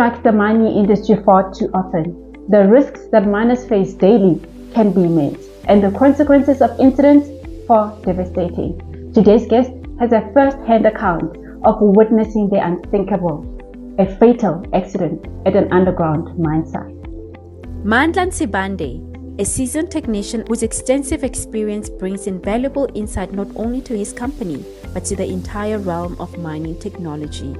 strikes the mining industry far too often. The risks that miners face daily can be immense, and the consequences of incidents far devastating. Today's guest has a first-hand account of witnessing the unthinkable, a fatal accident at an underground mine site. Mandla Nsibande, a seasoned technician whose extensive experience brings invaluable insight not only to his company, but to the entire realm of mining technology.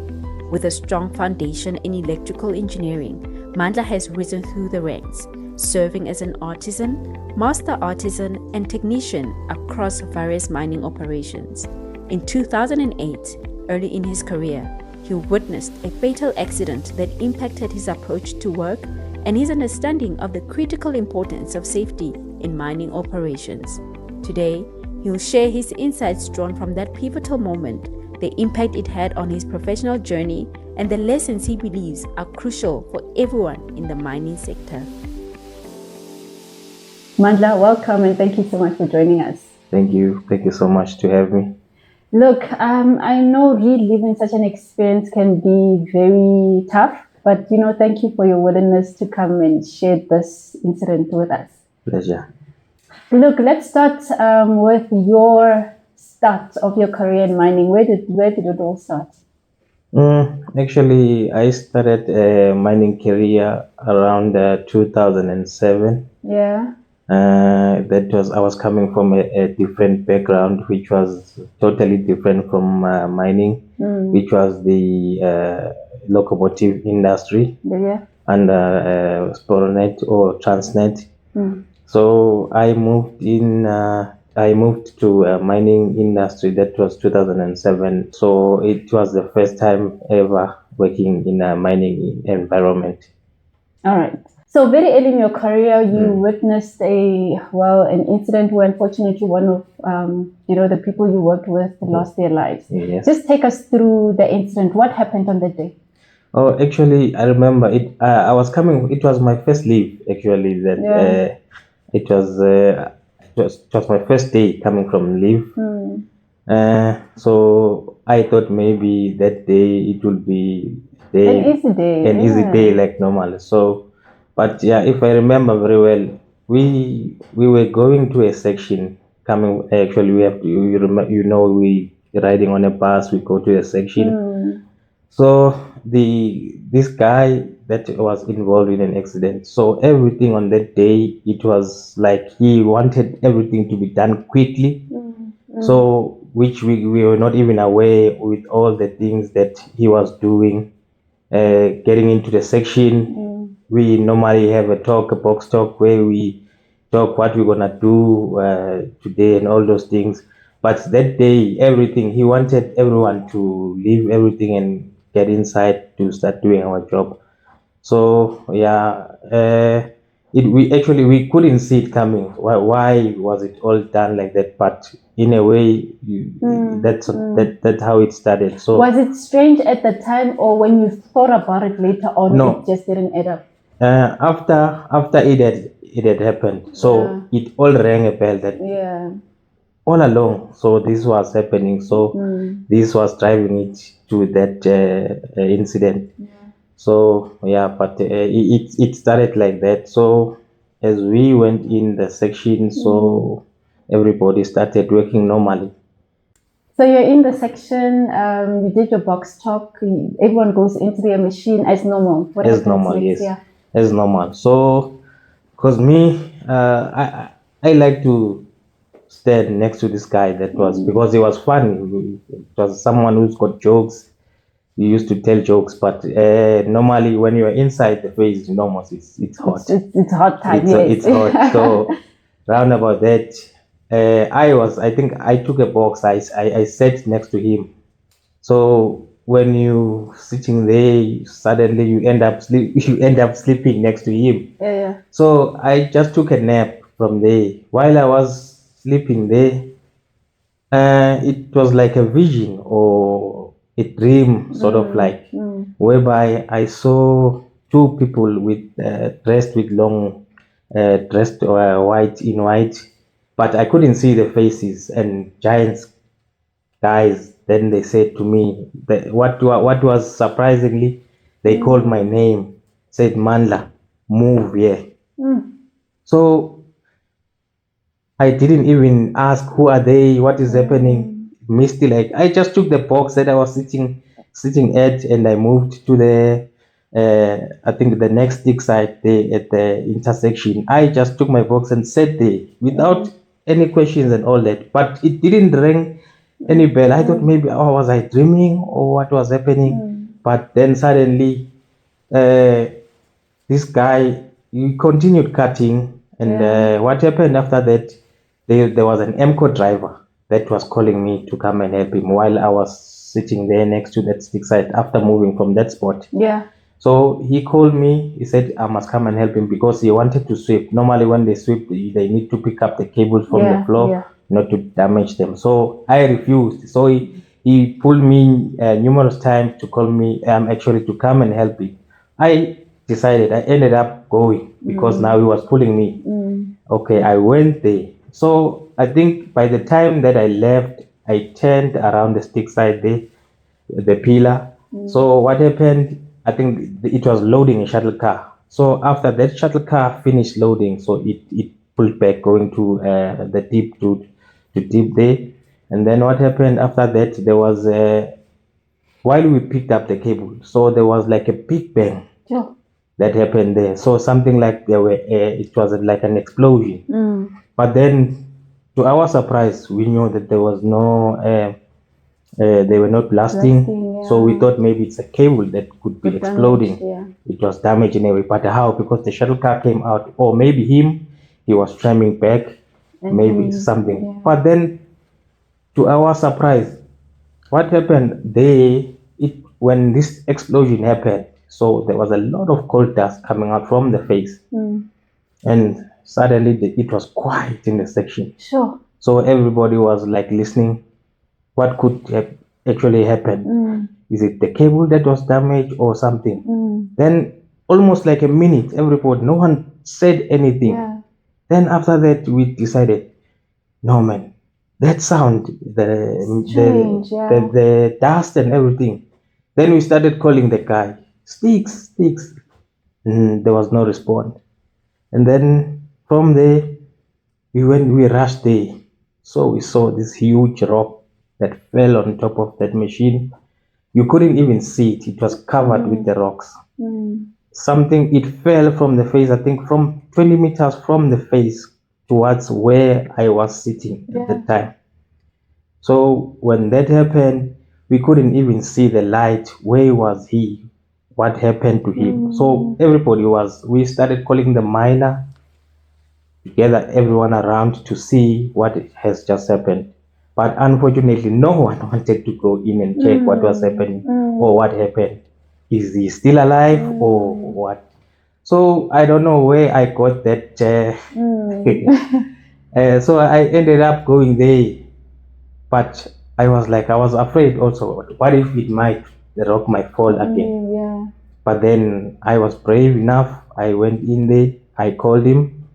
With a strong foundation in electrical engineering, Mandla has risen through the ranks, serving as an artisan, master artisan, and technician across various mining operations. In 2008, early in his career, he witnessed a fatal accident that impacted his approach to work and his understanding of the critical importance of safety in mining operations. Today, he will share his insights drawn from that pivotal moment, the impact it had on his professional journey, and the lessons he believes are crucial for everyone in the mining sector. Mandla, welcome and thank you so much for joining us. Thank you. Thank you so much to have me. Look, I know reliving such an experience can be very tough, but thank you for your willingness to come and share this incident with us. Pleasure. Look, let's start with your start of your career in mining. Where did it all start? Actually, I started a mining career around 2007. Yeah. I was coming from a different background, which was totally different from mining, which was the locomotive industry, and Spornet or Transnet. So I moved to a mining industry. That was 2007. So it was the first time ever working in a mining environment. All right. So very early in your career, you witnessed an incident where unfortunately one of the people you worked with lost their lives. Yes. Just take us through the incident. What happened on that day? Oh, actually, I remember it. I was coming. It was my first leave. Actually, it was my first day coming from leave. So I thought maybe that day it would be an easy day like normal. So. But yeah, if I remember very well, we were going to a section coming. Actually, we have to, we riding on a bus. We go to a section. So this guy that was involved in an accident. So everything on that day, it was like he wanted everything to be done quickly. So which we were not even aware with all the things that he was doing. Getting into the section. We normally have a box talk, where we talk what we're gonna do today and all those things. But that day, he wanted everyone to leave everything and get inside to start doing our job. So yeah, we couldn't see it coming. Why was it all done like that? But in a way, that's how it started. So was it strange at the time, or when you thought about it later on, no, it just didn't add up? After it had happened, so it all rang a bell that all along. So this was happening. So this was driving it to that incident. So yeah, but it started like that. So as we went in the section, so everybody started working normally. So you're in the section, you did your box talk, everyone goes into their machine as normal. What as normal, next? Yes. Yeah. As normal. So, because me, I like to stand next to this guy. That was because it was funny. It was someone who's got jokes. He used to tell jokes, but normally when you are inside the face, it's hot. It's hot time. It's hot. So round about that, I think I took a box. I sat next to him. So when you sitting there, suddenly you end up sleeping next to him. Yeah. So I just took a nap from there. While I was sleeping there, it was like a vision or a dream, sort of like, whereby I saw two people dressed with long, dressed white in white, but I couldn't see the faces, and giants guys. Then they said to me that what was surprisingly, They called my name, said, Mandla, move here. So I didn't even ask who are they, what is happening. Misty, like I just took the box that I was sitting at, and I moved to the I think the next stick side there at the intersection. I just took my box and sat there without any questions and all that. But it didn't ring any bell. I thought maybe, oh, was I dreaming or what was happening? But then suddenly uh, this guy, he continued cutting, and what happened after that, there was an MCO driver that was calling me to come and help him while I was sitting there next to that stick site after moving from that spot. Yeah. So he called me. He said I must come and help him because he wanted to sweep. Normally, when they sweep, they need to pick up the cables from the floor, not to damage them. So I refused. So he pulled me numerous times to call me, actually to come and help him. I decided. I ended up going because now he was pulling me. Okay, I went there. So I think by the time that I left, I turned around the stick side there, the pillar. So what happened? I think it was loading a shuttle car. So after that shuttle car finished loading, so it pulled back going to the deep to deep there. And then what happened after that? There was while we picked up the cable, so there was like a big bang that happened there. So something like there were it was like an explosion. But then, to our surprise, we knew that there was no they were not blasting, so we thought maybe it's a cable that could be exploding. It was damaged anyway, but how? Because the shuttle car came out, or maybe he was tramming back, maybe something. But then, to our surprise, what happened? When this explosion happened, so there was a lot of coal dust coming out from the face, and suddenly it was quiet in the section. So everybody was like listening. What could actually happen? Is it the cable that was damaged or something? Then almost like a minute, everybody, no one said anything. Then after that, we decided, no man, that sound, the dust and everything. Then we started calling the guy, sticks. There was no response. And then from there, we rushed there. So we saw this huge rock that fell on top of that machine. You couldn't even see it. It was covered with the rocks. It fell from the face, I think from 20 meters from the face towards where I was sitting at the time. So when that happened, we couldn't even see the light. Where was he? What happened to him? So we started calling the miner, gather everyone around to see what has just happened. But unfortunately, no one wanted to go in and check what was happening or what happened. Is he still alive or what? So I don't know where I got that. So I ended up going there, but I was afraid also. What if the rock might fall again? But then I was brave enough. I went in there. I called him.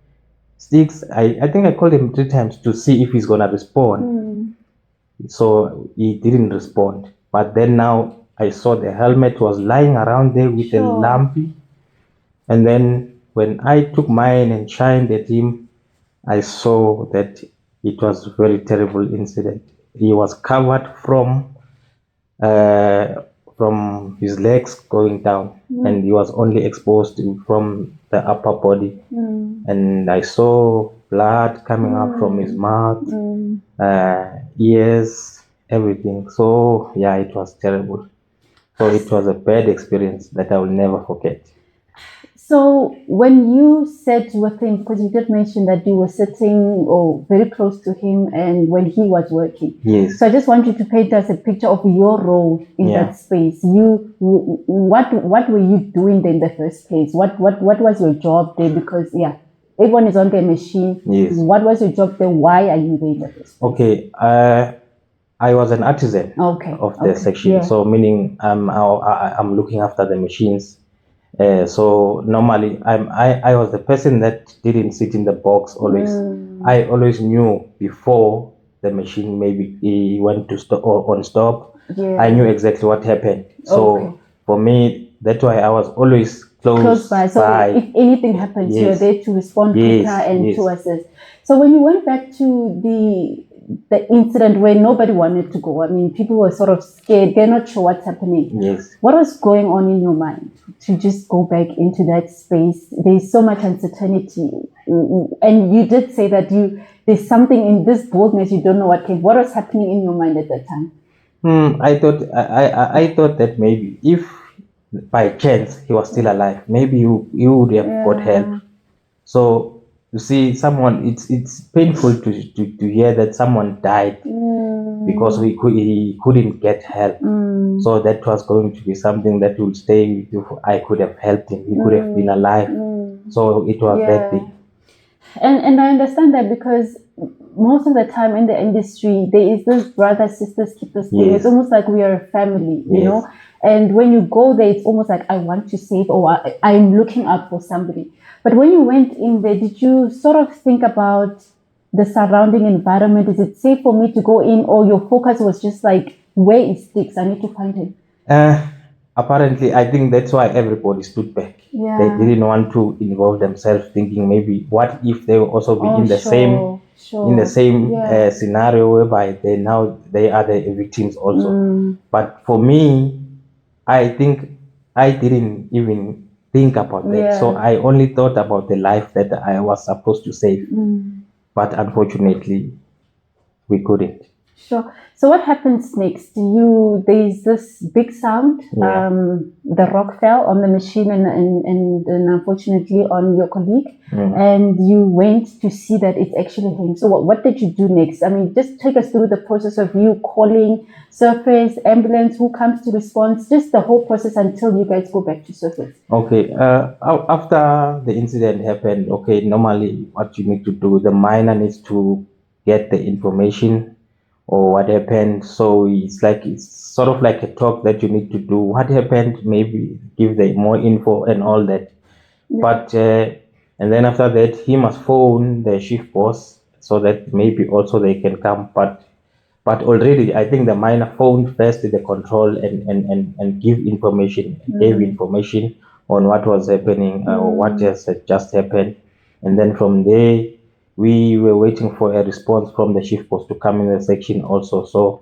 Sticks, I think I called him 3 times to see if he's gonna respond. So he didn't respond. But then now I saw the helmet was lying around there with a lumpy. And then when I took mine and shined at him, I saw that it was a very terrible incident. He was covered from his legs going down, and he was only exposed from the upper body. And I saw blood coming up from his mouth, ears, everything. So yeah, it was terrible. So it was a bad experience that I will never forget. So when you sat with him, because you did mention that you were sitting or very close to him and when he was working. Yes. So I just want you to paint us a picture of your role in that space. What were you doing there in the first place? What was your job there? Because everyone is on their machine. Yes. What was your job there? Why are you there in the first place? Okay. I was an artisan of the section. So meaning I'm looking after the machines. So normally I was the person that didn't sit in the box always. I always knew before the machine maybe he went to stop or on stop. I knew exactly what happened. So for me, That's why I was always close by. So by. if anything happens, you're Yes. there to respond Yes, quicker and yes. to assist. So when you went back to the incident where nobody wanted to go, I mean, people were sort of scared. They're not sure what's happening. Yes. What was going on in your mind to just go back into that space? There's so much uncertainty, and you did say that there's something in this boldness you don't know what came. What was happening in your mind at that time? I thought that maybe if by chance he was still alive, maybe you would have got help. So you see, it's painful to hear that someone died because he couldn't get help. So that was going to be something that will stay with you. I could have helped him. He could have been alive. So it was that thing. And I understand that because most of the time in the industry there is this brother, sisters, keepers thing. Yes. It's almost like we are a family, you Yes. know. And when you go there, it's almost like I want to save or I'm looking out for somebody. But when you went in there, did you sort of think about the surrounding environment? Is it safe for me to go in, or your focus was just like, where is Sticks? I need to find him. Apparently, I think that's why everybody stood back. Yeah. They didn't want to involve themselves, thinking maybe what if they will also be in the same scenario whereby they are the victims also. But for me, I think I didn't even think about that. So I only thought about the life that I was supposed to save. But unfortunately, we couldn't. Sure. So what happens next? There's this big sound. Yeah. The rock fell on the machine and unfortunately on your colleague. And you went to see that it's actually him. So what did you do next? I mean, just take us through the process of you calling surface, ambulance, who comes to response, just the whole process until you guys go back to surface. Okay. After the incident happened, okay, normally what you need to do, the miner needs to get the information or what happened. So it's sort of like a talk that you need to do. What happened? Maybe give them more info and all that. But and then after that, he must phone the shift boss so that maybe also they can come. But already, I think the miner phoned first to the control and gave information on what was happening or what has just happened. And then from there, we were waiting for a response from the shift post to come in the section also. So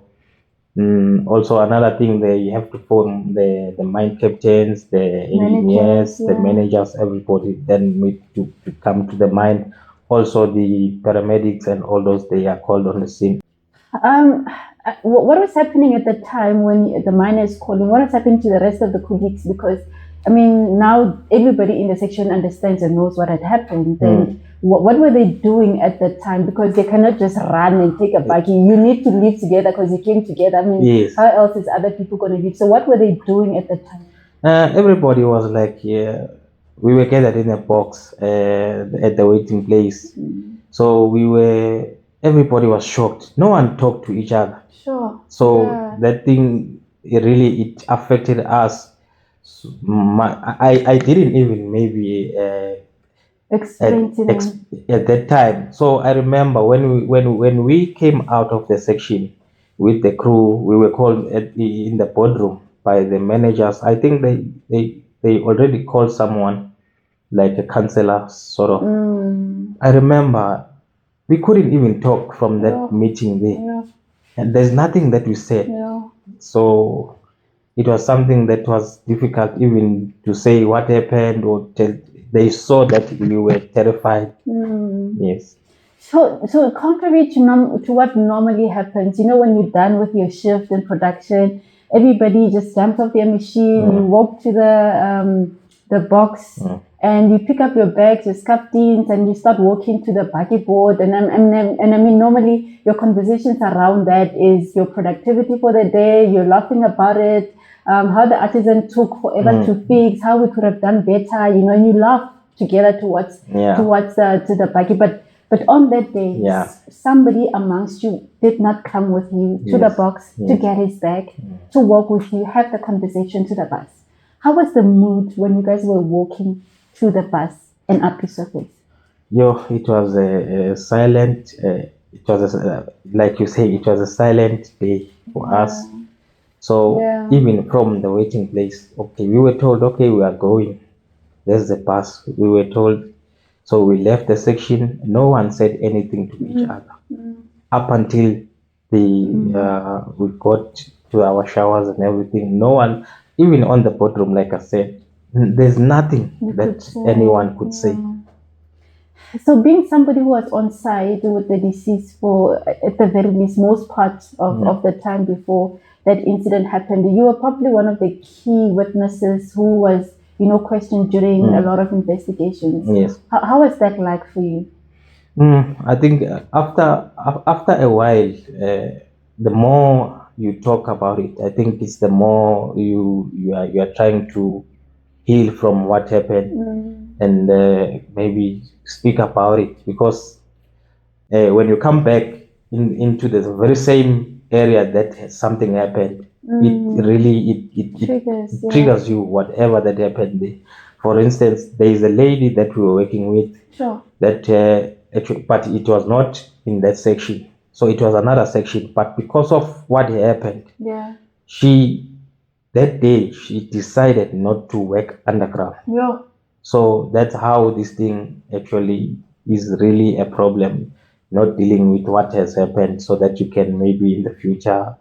also another thing there, you have to phone the mine captains, the engineers, the managers, everybody then need to come to the mine. Also the paramedics and all those, they are called on the scene. What was happening at the time when the miner is calling? What has happened to the rest of the colleagues? Because I mean, now everybody in the section understands and knows what had happened. And what were they doing at that time? Because they cannot just run and take a buggy. You need to live together because you came together. I mean, how else is other people going to live? So what were they doing at that time? Everybody was like, we were gathered in a box at the waiting place. So everybody was shocked. No one talked to each other. Sure. So that thing, it affected us. I didn't even maybe explain to them at that time. So I remember when we came out of the section with the crew, we were called in the boardroom by the managers. I think they already called someone like a counselor sort of. I remember we couldn't even talk from that meeting there, and there's nothing that we said. So it was something that was difficult even to say what happened or tell. They saw that we were terrified. Yes. So contrary to what normally happens, you know, when you're done with your shift in production, everybody just jumps off their machine. You walk to the box and you pick up your bags, your scuffins, and you start walking to the bucket board. And I mean, normally your conversations around that is your productivity for the day. You're laughing about it. How the artisan took forever to fix, how we could have done better, you know, and you laugh together towards to the bucket. But on that day, somebody amongst you did not come with you to the box to get his bag, to walk with you, have the conversation to the bus. How was the mood when you guys were walking to the bus and up to surface? It was a silent, like you say, it was a silent day for us. So Yeah. even from the waiting place, okay, we were told, okay, we are going. There's the bus. We were told. So we left the section. No one said anything to each other up until we got to our showers and everything. No one, even on the boardroom, like I said, there's nothing that anyone could say. So, being somebody who was on site with the deceased for, at the very least, most parts of the time before that incident happened, you were probably one of the key witnesses who was, questioned during a lot of investigations. Yes. How was that like for you? I think after a while, the more you talk about it, I think it's the more you are trying to heal from what happened and maybe speak about it, because when you come back into the very same area that something happened, it really it triggers you, whatever that happened there. For instance, there is a lady that we were working with that actually, but it was not in that section, so it was another section, but because of what happened, she that day she decided not to work underground. So that's how this thing actually is really a problem, not dealing with what has happened, so that you can maybe in the future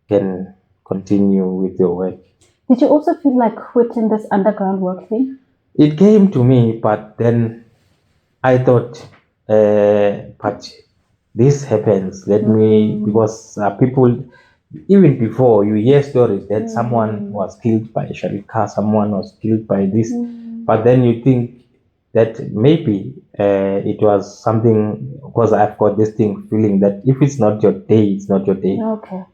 can continue with your work. Did you also feel like quitting this underground work thing? It came to me, but then I thought, but this happens. Let me, because people, even before you hear stories that someone was killed by a shell car, someone was killed by this, but then you think that maybe it was something, because I've got this thing feeling that if it's not your day, it's not your day. Okay.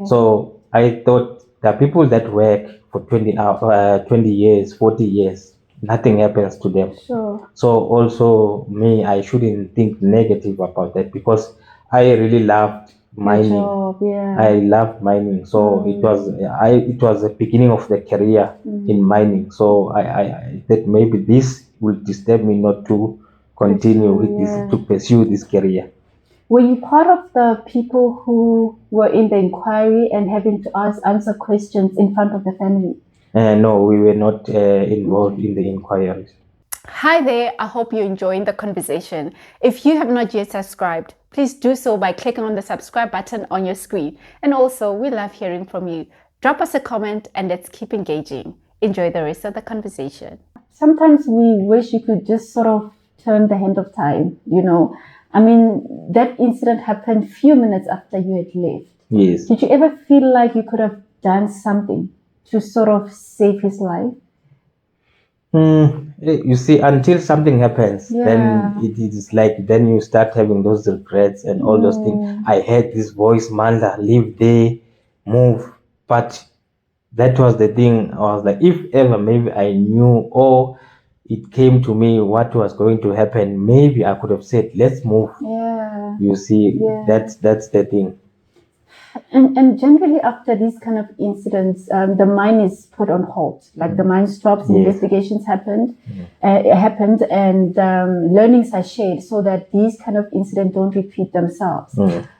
So I thought the people that work for 20 years, 40 years, nothing happens to them. Sure. So also me, I shouldn't think negative about that, because I really loved mining. I loved mining, so it was the beginning of the career in mining. So I that maybe this will disturb me not to continue with this, to pursue this career. Were you part of the people who were in the inquiry and having to answer questions in front of the family? No, we were not involved in the inquiries. Hi there, I hope you're enjoying the conversation. If you have not yet subscribed, please do so by clicking on the subscribe button on your screen. And also, we love hearing from you. Drop us a comment and let's keep engaging. Enjoy the rest of the conversation. Sometimes we wish you could just sort of turn the hand of time, I mean, that incident happened few minutes after you had left. Yes. Did you ever feel like you could have done something to sort of save his life? You see, until something happens, then it is like, then you start having those regrets and all those things. I heard this voice, Mandla, live there, move. But that was the thing. I was like, if ever maybe I knew, or it came to me what was going to happen, maybe I could have said, let's move. You see, that's the thing. And generally after these kind of incidents, the mine is put on hold. Like the mine stops, investigations happened, and learnings are shared so that these kind of incidents don't repeat themselves.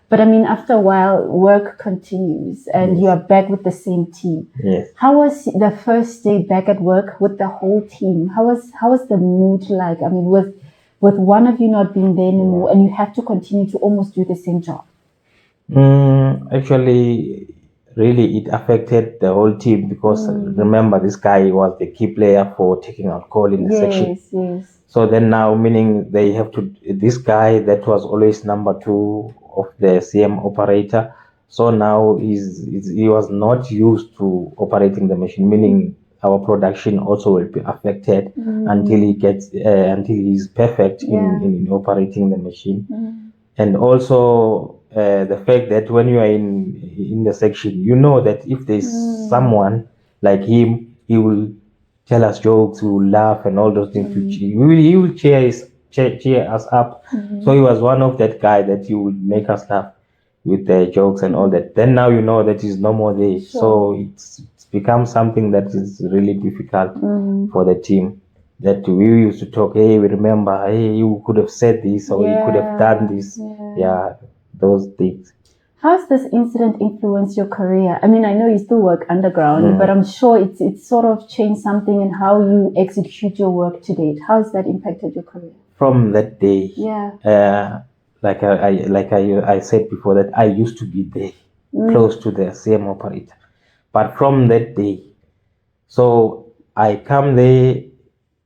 But I mean, after a while, work continues and you are back with the same team. How was the first day back at work with the whole team? How was the mood like? I mean, with one of you not being there anymore and you have to continue to almost do the same job? Actually, really, it affected the whole team, because remember, this guy was the key player for taking out call in the section. So then now, meaning they have to, this guy that was always number 2 of the CM operator. So now he was not used to operating the machine, meaning our production also will be affected until he gets until he's perfect in operating the machine. And also the fact that when you are in the section, you know that if there's someone like him, he will tell us jokes, he will laugh and all those things. He will cheer us up. So he was one of that guy that he would make us laugh with the jokes and all that. Then now you know that he's no more there. So it's become something that is really difficult for the team. That we used to talk, hey, we remember, hey, you could have said this, or you could have done this. Those things. How's this incident influenced your career? I mean, I know you still work underground, but I'm sure it's sort of changed something in how you execute your work to date. How's that impacted your career? From that day, Yeah. like I said before, that I used to be there, close to the CM operator. But from that day, so I come there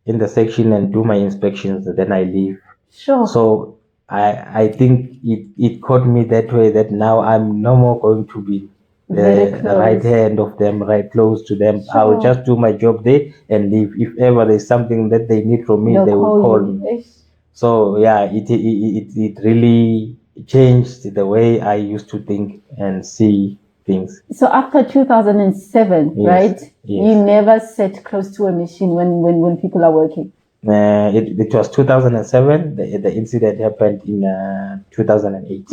in the section and do my inspections, and then I leave. Sure. So I think it caught me that way, that now I'm no more going to be Very the close. right hand of them, right close to them. I will just do my job there and leave. If ever there's something that they need from me, they will call me. So yeah, it really changed the way I used to think and see things. So after 2007, Yes, right? yes. You never sat close to a machine when people are working. It was 2007. The incident happened in 2008.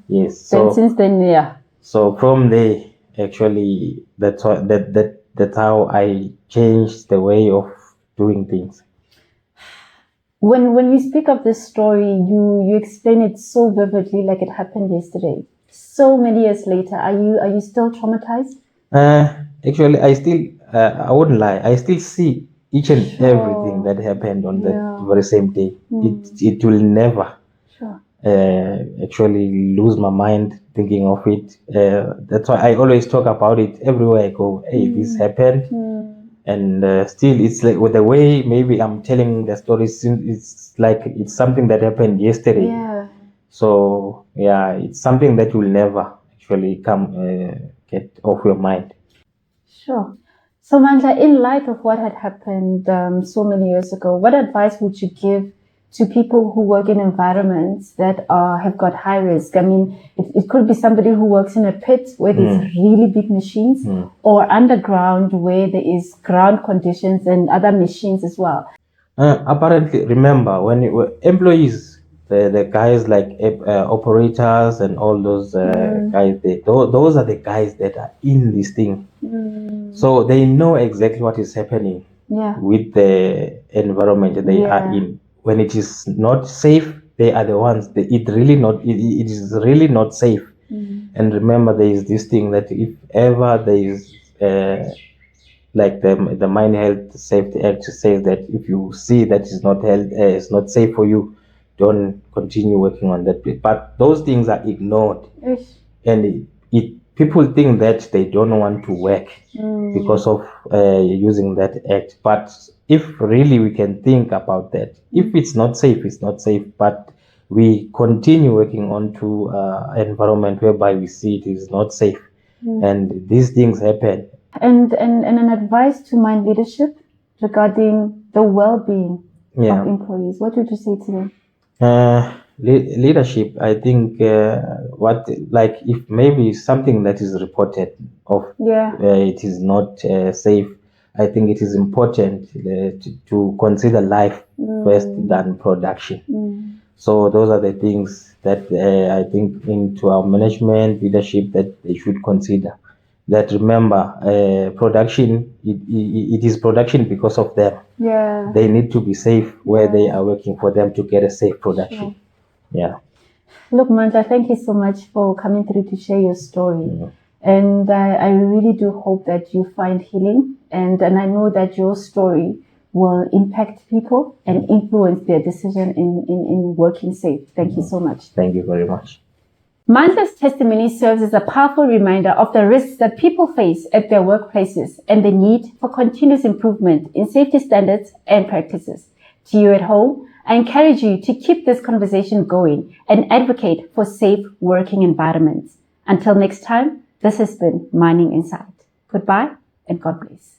Yes. So Then since then, yeah. So from there, actually, that's how I changed the way of doing things. When you speak of this story, you explain it so vividly, like it happened yesterday. So many years later, are you still traumatized? Actually, I still I wouldn't lie. I still see each and everything that happened on that very same day. It will never actually lose my mind thinking of it. That's why I always talk about it everywhere I go. Hey, this happened. And still, it's like with the way maybe I'm telling the story, it's like it's something that happened yesterday. Yeah. So yeah, it's something that will never actually come get off your mind. Sure. So Mandla, in light of what had happened so many years ago, what advice would you give to people who work in environments that have got high risk? I mean, it could be somebody who works in a pit where there's really big machines, or underground where there is ground conditions and other machines as well. Apparently, remember when employees, the guys like operators and all those guys, those are the guys that are in this thing. So they know exactly what is happening with the environment they are in. When it is not safe, they are the ones. It is really not safe. And remember, there is this thing that if ever there is like the Mine Health Safety Act says that if you see that it's not safe for you, don't continue working on that place. But those things are ignored, and people think that they don't want to work because of using that act. But if really we can think about that, if it's not safe, it's not safe. But we continue working onto an environment whereby we see it is not safe, and these things happen. And an advice to mine leadership regarding the well-being of employees. What would you say to them? Leadership, I think if maybe something that is reported of it is not safe, I think it is important to consider life first than production. So those are the things that I think into our management leadership that they should consider. That remember, production, it is production because of them. They need to be safe where they are working for them to get a safe production. Yeah. Look, Mandla, thank you so much for coming through to share your story. And I really do hope that you find healing. And I know that your story will impact people and influence their decision in working safe. Thank you so much. Thank you very much. Mandla's testimony serves as a powerful reminder of the risks that people face at their workplaces and the need for continuous improvement in safety standards and practices. To you at home, I encourage you to keep this conversation going and advocate for safe working environments. Until next time, this has been Mining Insight. Goodbye and God bless.